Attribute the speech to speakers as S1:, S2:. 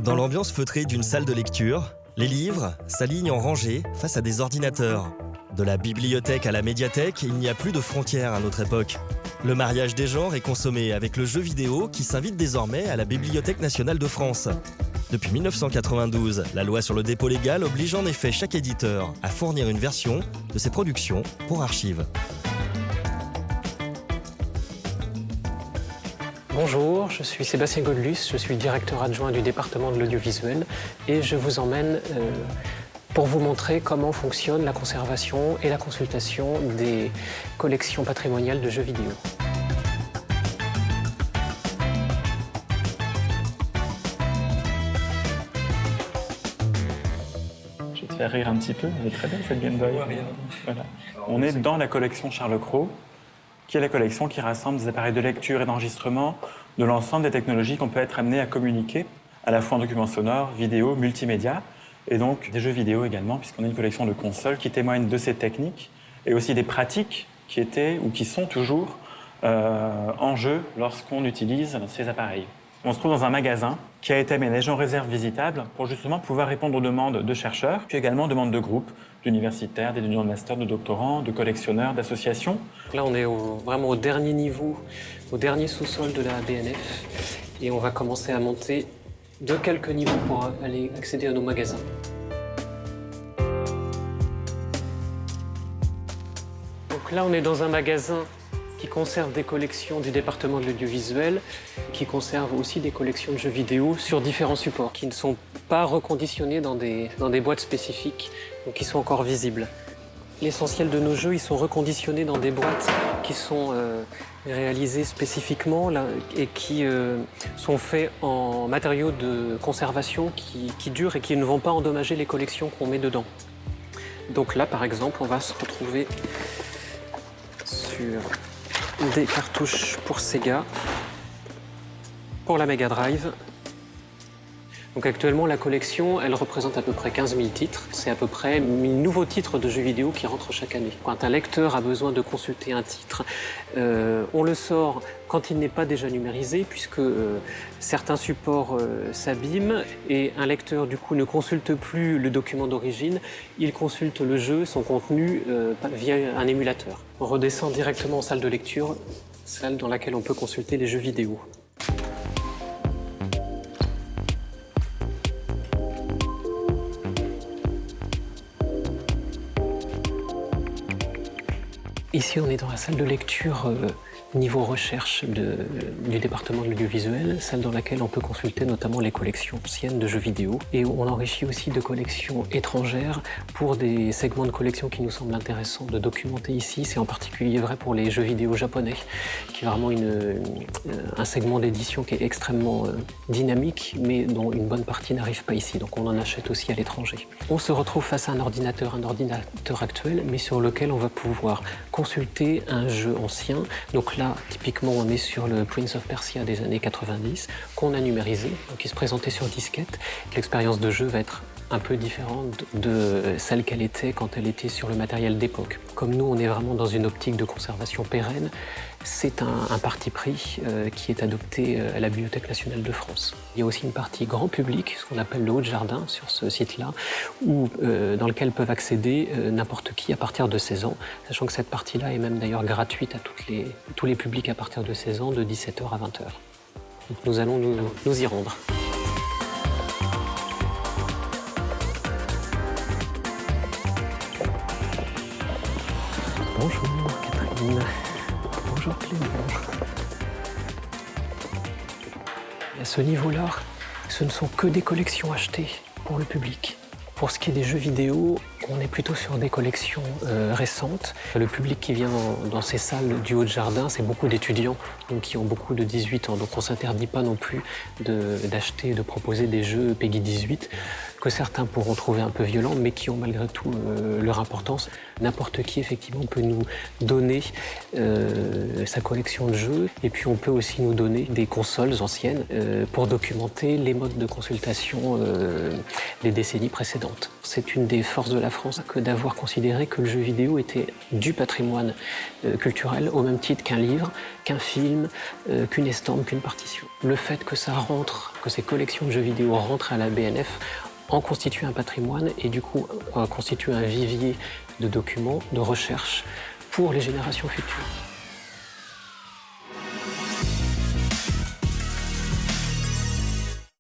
S1: Dans l'ambiance feutrée d'une salle de lecture, les livres s'alignent en rangées face à des ordinateurs. De la bibliothèque à la médiathèque, il n'y a plus de frontières à notre époque. Le mariage des genres est consommé avec le jeu vidéo qui s'invite désormais à la Bibliothèque nationale de France. Depuis 1992, la loi sur le dépôt légal oblige en effet chaque éditeur à fournir une version de ses productions pour archives.
S2: Bonjour, je suis Sébastien Godlus, je suis directeur adjoint du département de l'audiovisuel et je vous emmène pour vous montrer comment fonctionne la conservation et la consultation des collections patrimoniales de jeux vidéo.
S3: Je vais te faire rire un petit peu, elle est très belle cette Game Boy. Voilà. On est dans la collection Charles Cros, qui est la collection qui rassemble des appareils de lecture et d'enregistrement de l'ensemble des technologies qu'on peut être amené à communiquer, à la fois en documents sonores, vidéo, multimédia, et donc des jeux vidéo également, puisqu'on a une collection de consoles qui témoignent de ces techniques, et aussi des pratiques qui étaient ou qui sont toujours en jeu lorsqu'on utilise ces appareils. On se trouve dans un magasin qui a été aménagé en réserve visitable pour justement pouvoir répondre aux demandes de chercheurs, puis également aux demandes de groupes, d'universitaires, d'étudiants de master, de doctorants, de collectionneurs, d'associations.
S2: Là, on est vraiment au dernier niveau, au dernier sous-sol de la BNF, et on va commencer à monter de quelques niveaux pour aller accéder à nos magasins. Donc là, on est dans un magasin qui conserve des collections du département de l'audiovisuel, qui conserve aussi des collections de jeux vidéo sur différents supports, qui ne sont pas reconditionnés dans des boîtes spécifiques, donc qui sont encore visibles. L'essentiel de nos jeux, ils sont reconditionnés dans des boîtes qui sont réalisées spécifiquement là, et qui sont faits en matériaux de conservation qui durent et qui ne vont pas endommager les collections qu'on met dedans. Donc là, par exemple, on va se retrouver sur des cartouches pour Sega, pour la Mega Drive. Donc actuellement, la collection, elle représente à peu près 15 000 titres. C'est à peu près 1000 nouveaux titres de jeux vidéo qui rentrent chaque année. Quand un lecteur a besoin de consulter un titre, on le sort quand il n'est pas déjà numérisé, puisque certains supports s'abîment et un lecteur, du coup, ne consulte plus le document d'origine, il consulte le jeu, son contenu, via un émulateur. On redescend directement en salle de lecture, salle dans laquelle on peut consulter les jeux vidéo. Ici, on est dans la salle de lecture niveau recherche du département de l'audiovisuel, salle dans laquelle on peut consulter notamment les collections anciennes de jeux vidéo. Et on enrichit aussi de collections étrangères pour des segments de collection qui nous semblent intéressants de documenter ici. C'est en particulier vrai pour les jeux vidéo japonais, qui est vraiment un segment d'édition qui est extrêmement dynamique, mais dont une bonne partie n'arrive pas ici. Donc on en achète aussi à l'étranger. On se retrouve face à un ordinateur actuel, mais sur lequel on va pouvoir consulter un jeu ancien. Donc là, typiquement, on est sur le Prince of Persia des années 90, qu'on a numérisé, donc qui se présentait sur disquette. L'expérience de jeu va être un peu différente de celle qu'elle était quand elle était sur le matériel d'époque. Comme nous, on est vraiment dans une optique de conservation pérenne, c'est un parti pris qui est adopté à la Bibliothèque nationale de France. Il y a aussi une partie grand public, ce qu'on appelle le Haut-de-Jardin, sur ce site-là, dans lequel peuvent accéder n'importe qui à partir de 16 ans, sachant que cette partie-là est même d'ailleurs gratuite à tous les publics à partir de 16 ans, de 17h à 20h. Donc nous allons nous y rendre. Bonjour Catherine. Bonjour Clément. À ce niveau-là, ce ne sont que des collections achetées pour le public. Pour ce qui est des jeux vidéo, on est plutôt sur des collections récentes. Le public qui vient dans ces salles du Haut-de-Jardin, c'est beaucoup d'étudiants donc qui ont beaucoup de 18 ans. Donc on ne s'interdit pas non plus d'acheter, de proposer des jeux PEGI 18. que certains pourront trouver un peu violents, mais qui ont malgré tout leur importance. N'importe qui, effectivement, peut nous donner sa collection de jeux, et puis on peut aussi nous donner des consoles anciennes pour documenter les modes de consultation des décennies précédentes. C'est une des forces de la France que d'avoir considéré que le jeu vidéo était du patrimoine culturel au même titre qu'un livre, qu'un film, qu'une estampe, qu'une partition. Le fait que ça rentre, que ces collections de jeux vidéo rentrent à la BNF en constitue un patrimoine et du coup constitue un vivier de documents, de recherche pour les générations futures.